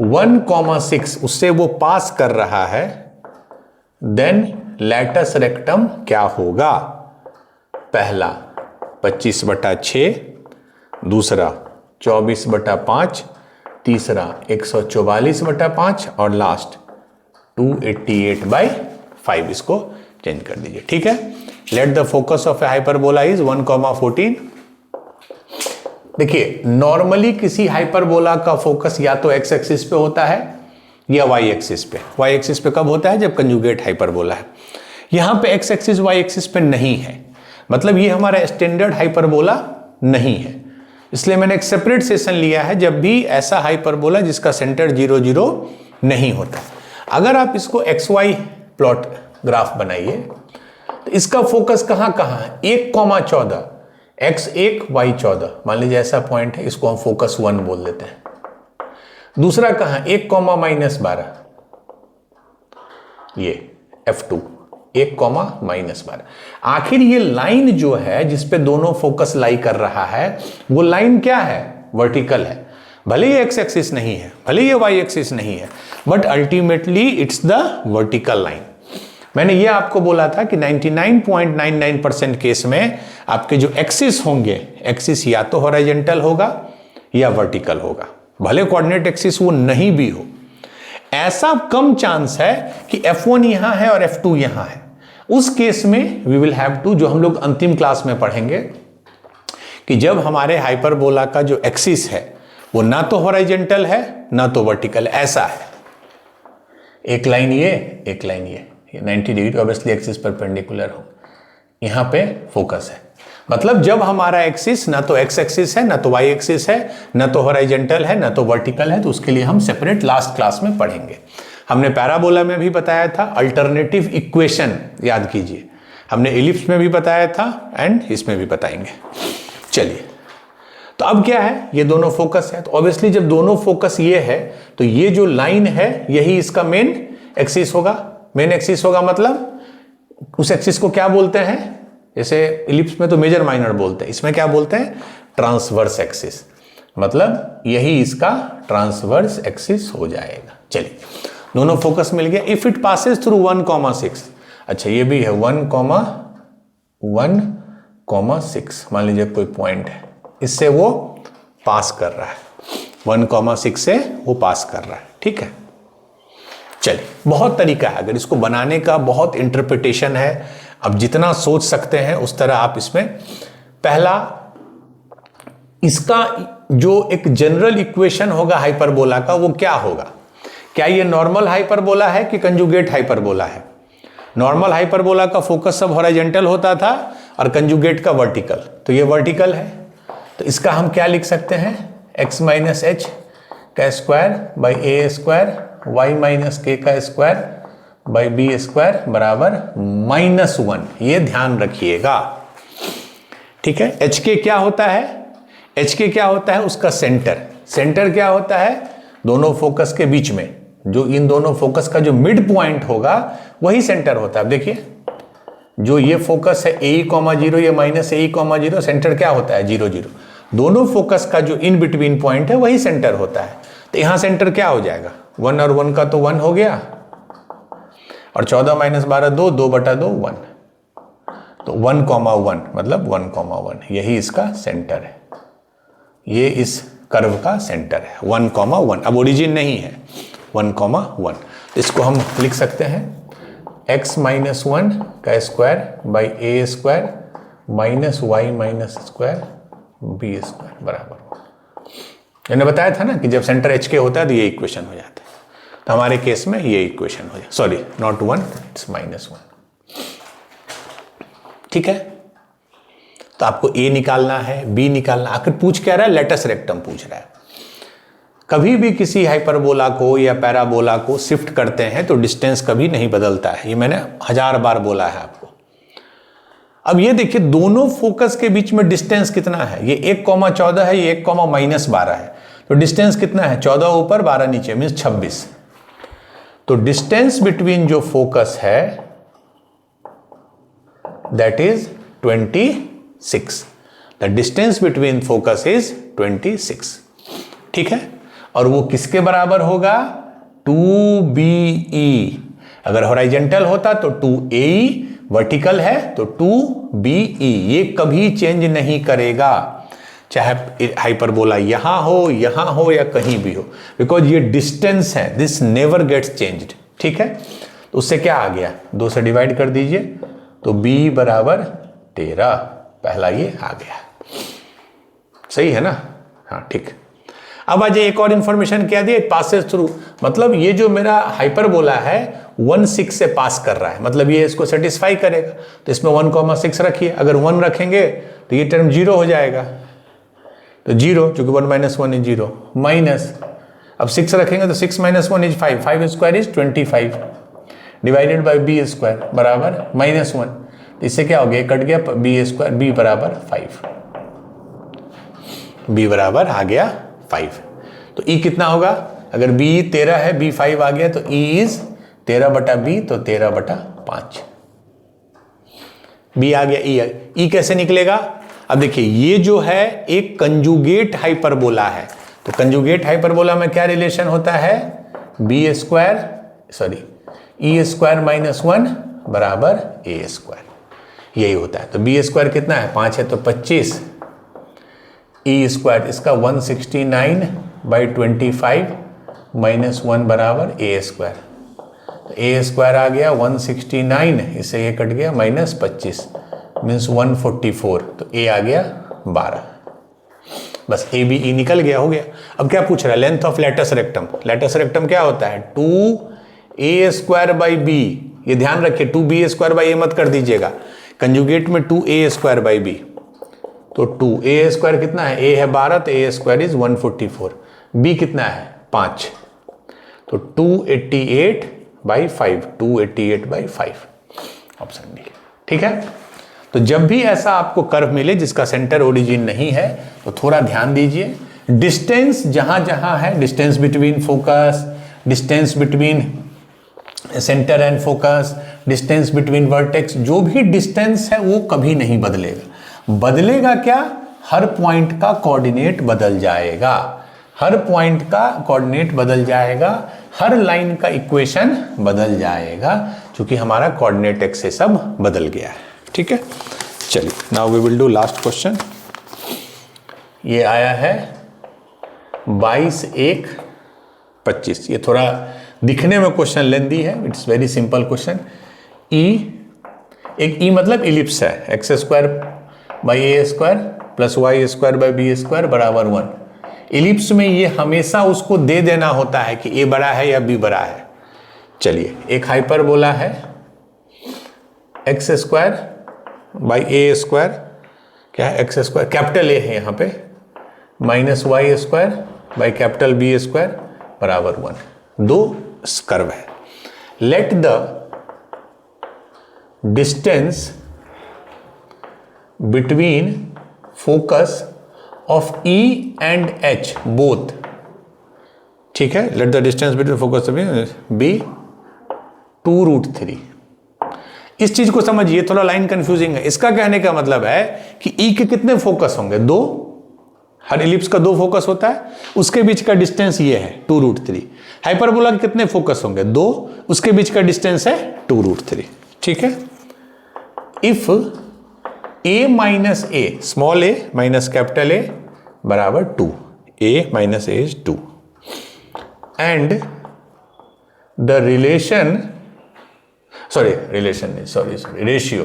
1,6, उससे वो पास कर रहा है, देन लैटस रेक्टम क्या होगा। पहला 25/6, दूसरा 24/5, तीसरा 144/5 और लास्ट 288/5। इसको चेंज कर दीजिए। ठीक है, let the focus of a hyperbola is 1,14। देखिए नॉर्मली किसी हाइपरबोला का फोकस या तो एक्स एक्सिस पे होता है या वाई एक्सिस पे। वाई एक्सिस पे कब होता है, जब कंजुगेट हाइपरबोला है। यहां पे एक्स एक्सिस वाई एक्सिस पे नहीं है, मतलब ये हमारा स्टैंडर्ड हाइपरबोला नहीं है। इसलिए मैंने एक सेपरेट सेशन लिया है जब भी ऐसा हाइपरबोला जिसका सेंटर 0 0 नहीं होता। अगर आप इसको एक्स वाई प्लॉट ग्राफ बनाइए तो इसका फोकस कहां कहां है, 1,14, x1 y14, मान लीजिए ऐसा पॉइंट है, इसको हम फोकस 1 बोल देते हैं। दूसरा कहां 1,-12, ये f2 1,-12। आखिर ये लाइन जो है जिसपे दोनों फोकस लाई कर रहा है, वो लाइन क्या है, वर्टिकल है। भले ये एक्स एक्सिस नहीं है, भले ये वाई एक्सिस नहीं है, but ultimately it's the vertical line. मैंने ये आपको बोला था कि 99.99% केस में आपके जो एक्सिस होंगे, एक्सिस या तो हॉरिजॉन्टल होगा या वर्टिकल होगा, भले कोऑर्डिनेट एक्सिस वो नहीं भी हो। ऐसा कम चांस है कि F1 यहां है और F2 यहां है। उस केस में वी विल हैव टू, जो हम लोग अंतिम क्लास में पढ़ेंगे, कि जब हमारे हाइपरबोला का जो एक्सिस है वो ना तो हॉरिजॉन्टल है ना तो वर्टिकल, ऐसा है, एक लाइन ये एक लाइन ये 90 डिग्री, ऑब्वियसली एक्सिस परपेंडिकुलर हो, यहां पे फोकस है। मतलब जब हमारा एक्सिस ना तो एक्स एक्सिस है ना तो वाई एक्सिस है, ना तो हॉरिजॉन्टल है ना तो वर्टिकल है, तो उसके लिए हम सेपरेट लास्ट क्लास में पढ़ेंगे। हमने पैराबोला में भी बताया था अल्टरनेटिव इक्वेशन, याद कीजिए, हमने इलिप्स में भी बताया था एंड इसमें भी बताएंगे। चलिए, तो अब क्या है, ये दोनों फोकस है, तो ऑब्वियसली जब दोनों फोकस ये है तो ये जो लाइन है यही इसका मेन एक्सिस होगा। मेन एक्सिस होगा मतलब उस एक्सिस को क्या बोलते हैं, जैसे इलिप्स में तो मेजर माइनर बोलते हैं, इसमें क्या बोलते हैं, ट्रांसवर्स एक्सिस, मतलब यही इसका ट्रांसवर्स एक्सिस हो जाएगा। चलिए, दोनों फोकस मिल गया। इफ इट पासेस थ्रू 1,6, अच्छा ये भी है 1,6, मान लीजिए कोई पॉइंट है, इससे वो पास कर रहा है, 1,6 से वो पास कर रहा है, ठीक है। चलिए, बहुत तरीका है, अगर इसको बनाने का बहुत इंटरप्रिटेशन है, अब जितना सोच सकते हैं उस तरह आप इसमें। पहला, इसका जो एक जनरल इक्वेशन होगा हाइपरबोला का वो क्या होगा, क्या ये नॉर्मल हाइपरबोला है कि कंजुगेट हाइपरबोला है। नॉर्मल हाइपरबोला का फोकस सब हॉरिजॉन्टल होता था और कंजुगेट का वर्टिकल, तो ये वर्टिकल है, तो इसका हम क्या लिख सकते हैं, x माइनस एच का square by A square, y minus के का स्क्वायर बाई बी स्क्वायर बराबर -1। ये ध्यान रखिएगा, ठीक है। एच के क्या होता है, एच के क्या होता है, उसका सेंटर। सेंटर क्या होता है, दोनों फोकस के बीच में, जो इन दोनों फोकस का जो मिड पॉइंट होगा वही सेंटर होता है। अब देखिए, जो ये फोकस है AE,0, ये माइनस AE,0, सेंटर क्या होता है 0, 0। दोनों फोकस का जो इन बिटवीन पॉइंट है वही सेंटर होता है, तो यहां सेंटर क्या हो जाएगा, 1 और 1 का तो 1 हो गया, और 14 माइनस 12 2, 2/2 1, तो 1,1 मतलब 1,1, यही इसका सेंटर है, ये इस कर्व का सेंटर है 1,1। अब ओरिजिन नहीं है 1,1, इसको हम लिख सकते हैं x माइनस 1 का square by A square minus y minus square b square बराबर, मैंने बताया था ना कि जब सेंटर एच के होता है तो ये इक्वेशन हो जाता है, तो हमारे केस में ये इक्वेशन हो जाए, सॉरी नॉट 1, इट्स -1, ठीक है। तो आपको ए निकालना है, बी निकालना, आखिर पूछ क्या रहा है, लेटस रेक्टम पूछ रहा है। कभी भी किसी हाइपरबोला को या पैराबोला को शिफ्ट करते हैं तो डिस्टेंस कभी नहीं बदलता है, ये मैंने 1000 बार बोला है आपको। अब ये देखिए, दोनों फोकस के बीच में डिस्टेंस कितना है, ये 1,14 है, ये 1,-12 है, तो डिस्टेंस कितना है, 14 ऊपर 12 नीचे, मीन्स 26। तो डिस्टेंस बिटवीन जो फोकस है that is 26, the distance between focus is 26, ठीक है। और वो किसके बराबर होगा, 2BE। अगर हॉरिजॉन्टल होता तो 2AE, वर्टिकल है तो 2BE, ये कभी चेंज नहीं करेगा, चाहे हाइपरबोला यहां हो या कहीं भी हो, बिकॉज ये डिस्टेंस है, दिस नेवर गेट्स चेंज्ड, ठीक है। तो उससे क्या आ गया, 2 से डिवाइड कर दीजिए, तो B बराबर 13, पहला ये आ गया, सही है ना, हाँ ठीक। अब आज एक और इंफॉर्मेशन क्या दी, पासेस थ्रू, मतलब ये जो मेरा हाइपरबोला है 1,6 से पास कर रहा है, मतलब ये इसको सेटिस्फाई करेगा, तो इसमें 1,6 रखिए, अगर 1 रखेंगे तो ये टर्म 0 हो जाएगा, तो 0, चूंकि 1 - 1 इज 0, माइनस, अब 6 रखेंगे तो 6 - 1 is 5, 5 square is 25, divided by B square बराबर -1, तो इससे क्या हो गया, कट गया, बी स्क्वायर, बी बराबर 5, बी बराबर आ गया 5। तो E कितना होगा, अगर B 13 है, B 5 आ गया, तो E इज 13/B, तो 13/5, B आ गया, E कैसे निकलेगा। अब देखिए, ये जो है एक कंजुगेट हाइपरबोला है, तो कंजुगेट हाइपरबोला में क्या रिलेशन होता है, E स्क्वायर -1 बराबर A स्क्वायर, यही होता है। तो B स्क्वायर कितना है, 5 है तो 25, E स्क्वायर इसका 169/25 -1 बराबर ए स्क्वायर, तो ए स्क्वायर आ गया 169, इससे ये कट गया -25 मीन्स 144, तो ए आ गया 12। बस ए बी ई निकल गया, हो गया। अब क्या पूछ रहा है, length of latus rectum. Latus rectum क्या होता है, 2a स्क्वायर बाई बी, ये ध्यान रखिए 2b स्क्वायर बाई ए मत कर दीजिएगा, कंजुगेट में 2a स्क्वायर बाई बी, तो 2a स्क्वायर कितना है, a है 12 तो a स्क्वायर इज 144, b कितना है 5, तो 288 बाई 5, 288 बाई 5, ऑप्शन डी। ठीक है, तो जब भी ऐसा आपको कर्व मिले जिसका सेंटर ओरिजिन नहीं है तो थोड़ा ध्यान दीजिए, डिस्टेंस जहां जहां है, distance between focus, distance between centre and focus, distance between vertex, जो भी डिस्टेंस है वो कभी नहीं बदलेगा। बदलेगा क्या, हर पॉइंट का कोऑर्डिनेट बदल जाएगा, हर पॉइंट का कोऑर्डिनेट बदल जाएगा, हर लाइन का इक्वेशन बदल जाएगा, क्योंकि हमारा कोऑर्डिनेट एक्सिस अब बदल गया है। ठीक है, चलिए now we will do last question. ये आया है 22-1-25, ये थोड़ा दिखने में क्वेश्चन लेंदी है, इट्स वेरी सिंपल क्वेश्चन। एक ई मतलब इलिप्स है, x square by A square plus y square by B square बराबर 1। इलिप्स में ये हमेशा उसको दे देना होता है कि ए बड़ा है या बी बड़ा है। चलिए, एक हाइपरबोला है x square by A square, क्या है एक्स स्क्वायर, कैपिटल ए है यहाँ पे, minus y square by capital b square बराबर 1। दो कर्व है। Let the distance between focus of E and H both, ठीक है, let the distance between focus be 2√3। इस चीज को समझिए, थोड़ा लाइन कंफ्यूजिंग है। इसका कहने का मतलब है कि ई के कितने फोकस होंगे, 2, हर इलिप्स का 2 फोकस होता है, उसके बीच का डिस्टेंस ये है 2√3। हाइपरबोला के कितने फोकस होंगे, 2, उसके बीच का डिस्टेंस है 2√3। ठीक है, if a minus A, small a minus capital A बराबर 2, a minus A is 2, and the ratio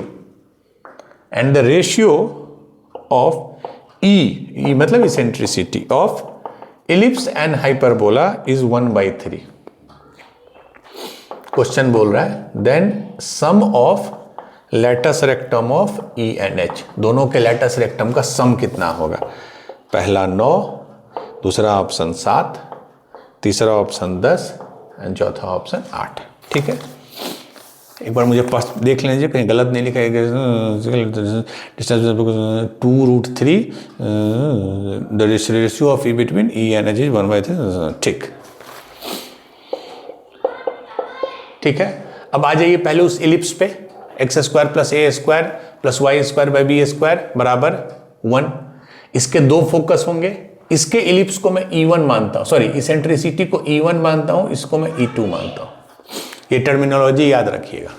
and the ratio of E मतलब eccentricity of ellipse and hyperbola is 1/3। Question बोल रहा है then sum of latus rectum of E and H, दोनों के latus rectum का सम कितना होगा। पहला 9, दूसरा ऑप्शन 7, तीसरा ऑप्शन 10 एंड चौथा ऑप्शन 8। ठीक है, एक बार मुझे देख लीजिए कहीं गलत नहीं लिखा है। Distance 2√3, the ratio of E between E and H is 1/3। ठीक है, अब आ जाइए पहले उस इलिप्स पे, x square plus a square plus y square by B square बराबर 1। इसके 2 फोकस होंगे, इसके इलिप्स को मैं E1 मानता हूं, सॉरी इसेंट्रिसिटी को E1 मानता हूं, इसको मैं E2 मानता हूं। ये टर्मिनोलॉजी याद रखिएगा।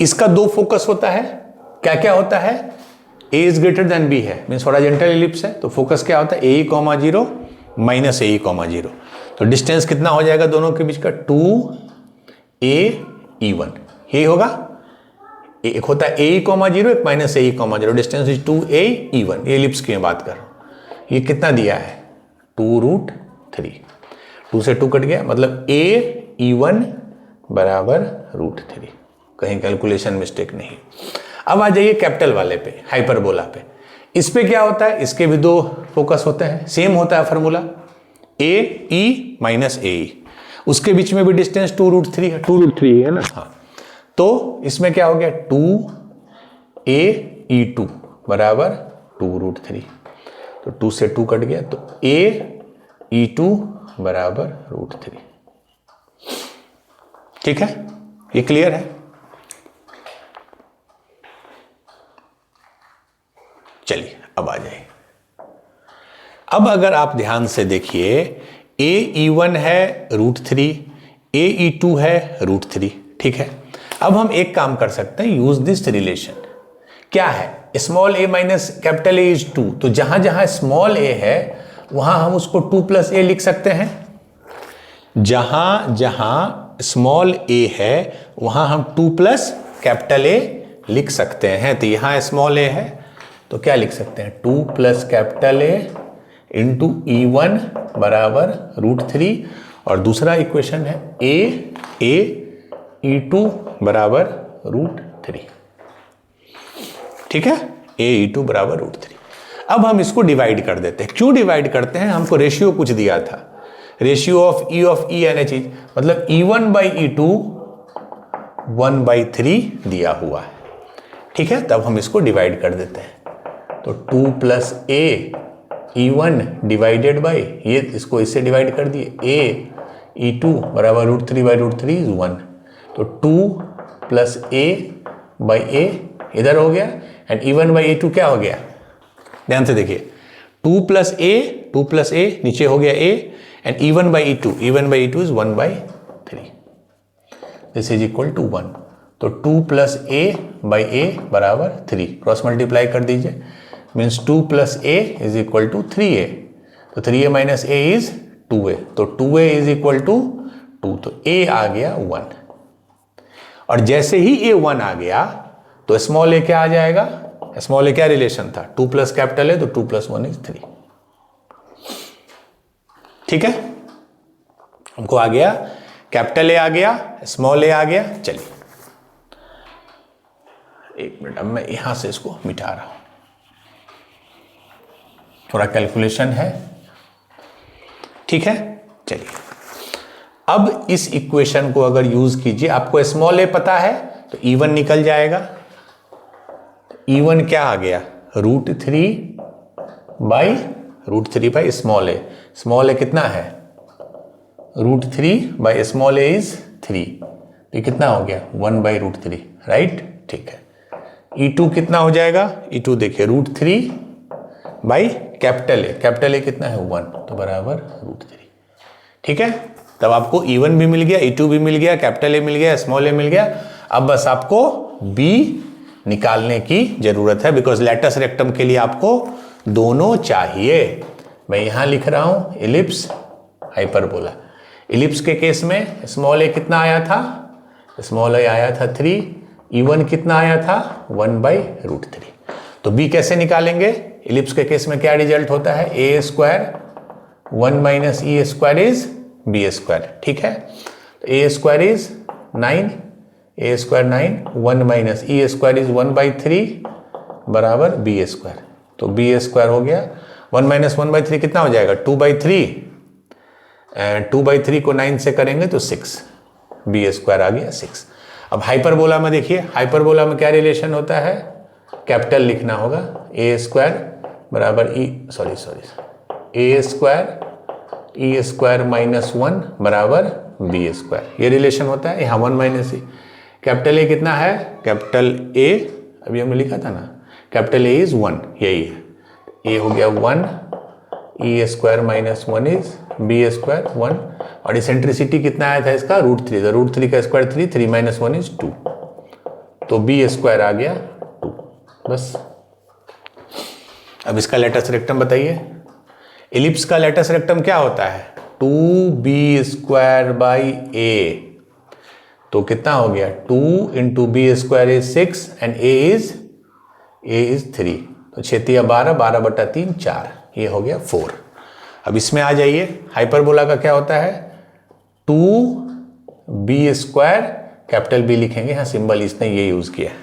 इसका 2 फोकस होता है, क्या क्या होता है, a is greater than b है, मीन्स हॉरिजॉन्टल इलिप्स है, तो फोकस क्या होता है AE, 0 माइनस AE, 0। तो डिस्टेंस कितना हो जाएगा दोनों के बीच का, 2aE1, यही होगा। एक होता है AE, 0, एक minus AE, 0, distance is 2aE1। ये इलिप्स की मैं बात कर रहा हूं। ये कितना दिया है 2√3, 2 से 2 कट गया, मतलब aE1 बराबर √3। कहीं कैलकुलेशन मिस्टेक नहीं। अब आ जाइए कैपिटल वाले पे, हाइपरबोला पे। इस पे क्या होता है, इसके भी 2 फोकस होते हैं, सेम होता है फार्मूला, AE माइनस AE, उसके बीच में भी डिस्टेंस 2√3 है, 2√3 है ना। हाँ, तो इसमें क्या हो गया 2aE2 बराबर 2√3, तो 2 से 2 कट गया, तो aE2 बराबर √3। ठीक है, ये क्लियर है। चलिए अब आ जाइए। अब अगर आप ध्यान से देखिए, aE1 है √3, aE2 है √3। ठीक है, अब हम एक काम कर सकते हैं, यूज दिस रिलेशन। क्या है, small a minus capital A is 2, तो जहां जहां स्मॉल a है वहां हम उसको 2 प्लस ए लिख सकते हैं। जहां जहां स्मॉल ए है वहां हम 2 प्लस कैपिटल ए लिख सकते हैं। तो यहां स्मॉल ए है तो क्या लिख सकते हैं, 2 plus capital A into E1 बराबर √3, और दूसरा इक्वेशन है ए E2 बराबर √3। ठीक है, E2 बराबर √3। अब हम इसको डिवाइड कर देते हैं। क्यों डिवाइड करते हैं, हमको रेशियो कुछ दिया था, रेशियो ऑफ E यानी चीज, मतलब E1 बाई E2 1/3 दिया हुआ है। ठीक है, तब हम इसको डिवाइड कर देते हैं। तो 2 plus A E1 divided by, ये इसको इससे डिवाइड कर दिए, ए E2 बराबर √3/√3 इज 1। तो 2 प्लस ए बाई ए इधर हो गया, एंड E1 बाई E2 क्या हो गया, ध्यान से देखिए, 2 प्लस ए नीचे हो गया A, and E1 by E2 is 1/3, this is equal to 1। तो 2 प्लस ए बाई ए बराबर 3, क्रॉस मल्टीप्लाई कर दीजिए, means 2 plus a is equal to 3a। तो 3a minus A is 2a, तो 2a इज इक्वल टू 2, तो a आ गया 1। और जैसे ही a 1 आ गया तो स्मॉल a क्या आ जाएगा, स्मॉल a क्या रिलेशन था, 2 प्लस कैपिटल है, तो 2 प्लस 1 इज 3। ठीक है, हमको आ गया कैपिटल ए आ गया, स्मॉल ए आ गया। चलिए एक मिनट, अब मैं यहां से इसको मिटा रहा हूं, थोड़ा कैलकुलेशन है। ठीक है, चलिए अब इस इक्वेशन को अगर यूज कीजिए, आपको स्मॉल ए पता है तो E1 निकल जाएगा। E1 क्या आ गया, √3 बाई स्मॉल ए। स्मॉल ए कितना है, √3 बाई स्मॉल ए इज 3, तो ये कितना हो गया, 1/√3, राइट। ठीक है, E2 कितना हो जाएगा, E2 देखिए √3 बाई कैपिटल ए कितना है 1, तो बराबर √3। ठीक है, तब आपको E1 भी मिल गया, E2 भी मिल गया, कैपिटल ए मिल गया, स्मॉल ए मिल गया। अब बस आपको B निकालने की जरूरत है, बिकॉज लेटस रेक्टम के लिए आपको दोनों चाहिए। मैं यहां लिख रहा हूं इलिप्स हाइपरबोला। इलिप्स के केस में स्मॉल ए कितना आया था, स्मॉल ए आया था 3, E1 कितना आया था 1/√3। तो B कैसे निकालेंगे, इलिप्स के केस में क्या रिजल्ट होता है, a² 1 minus e² is b²। ठीक है, तो a² is 9, a² 9, 1 minus e² is 1/3 बराबर b²। तो b² हो गया, 1 माइनस 1/3 कितना हो जाएगा, 2/3, एंड 2/3 को 9 से करेंगे तो 6, b² आ गया 6। अब हाइपरबोला में देखिए, हाइपरबोला में क्या रिलेशन होता है, कैपिटल लिखना होगा, a² बराबर a² माइनस 1 बराबर b², ये रिलेशन होता है। यहाँ 1 माइनस e, कैपिटल ए कितना है, कैपिटल ए अभी हमने लिखा था ना, कैपिटल ए इज 1, यही है, ए हो गया 1, e² माइनस 1 इज b² 1, और इसेंट्रिसिटी कितना आया था इसका, √3, तो √3 का स्क्वायर 3, 3 माइनस 1 इज 2, तो b² आ गया 2, बस। अब इसका लेटस रेक्टम बताइए, इलिप्स का लेटस रेक्टम क्या होता है, 2b² बाई a, तो कितना हो गया, 2 into b² is 6 and a is 3, तो 6 12, 12/3 4, ये हो गया 4। अब इसमें आ जाइए, हाइपरबोला का क्या होता है, 2b², कैपिटल B लिखेंगे, यहाँ सिंबल इसने ये यूज किया है,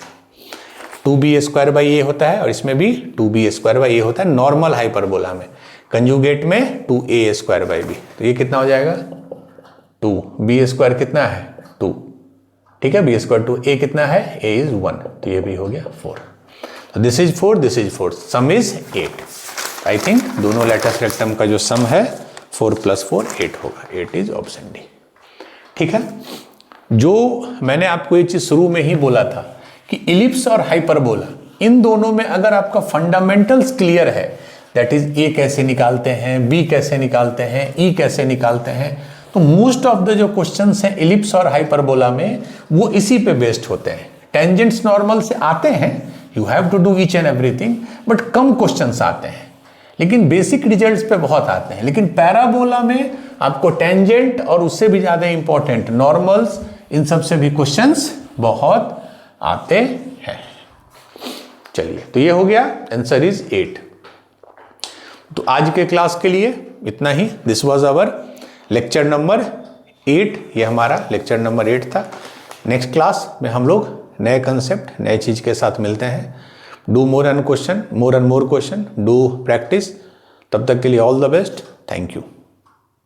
2b² बाई a होता है, और इसमें भी 2b² बाई a होता है नॉर्मल हाइपरबोला में। कंजुगेट में 2a² बाई b, तो ये कितना हो जाएगा 2, b² कितना है 2, ठीक है, b² 2, a कितना है, a इज 1, तो ये भी हो गया 4। तो this is 4, this is 4, some is 8। I think दोनों लेटस रेक्टम का जो सम है 4 + 4 8 होगा, 8 इज ऑप्शन डी। ठीक है, जो मैंने आपको ये चीज शुरू में ही बोला था कि इलिप्स और हाइपरबोला, इन दोनों में अगर आपका फंडामेंटल्स क्लियर है, दैट इज ए कैसे निकालते हैं, बी कैसे निकालते हैं, ई कैसे निकालते हैं, तो मोस्ट ऑफ द जो क्वेश्चंस हैं इलिप्स और हाइपरबोला में वो इसी पे बेस्ड होते हैं। टेंजेंट्स नॉर्मल से आते हैं, you have to do each and everything, but कम क्वेश्चंस आते हैं। लेकिन बेसिक रिजल्ट्स पे बहुत आते हैं। लेकिन पैराबोला में आपको टेंजेंट और उससे भी ज़्यादा इंपॉर्टेंट नॉर्मल्स, इन सब से भी क्वेश्चंस बहुत आते हैं। चलिए, तो ये हो गया, आंसर इज 8। तो आज के क्लास के लिए इतना ही। This was our lecture number 8। ये हमारा लेक्चर नंबर 8 था। नेक्स्ट क्लास में हम लोग नए कंसेप्ट, नए चीज़ के साथ मिलते हैं। Do more and more question, do practice. तब तक के लिए all the best. Thank you.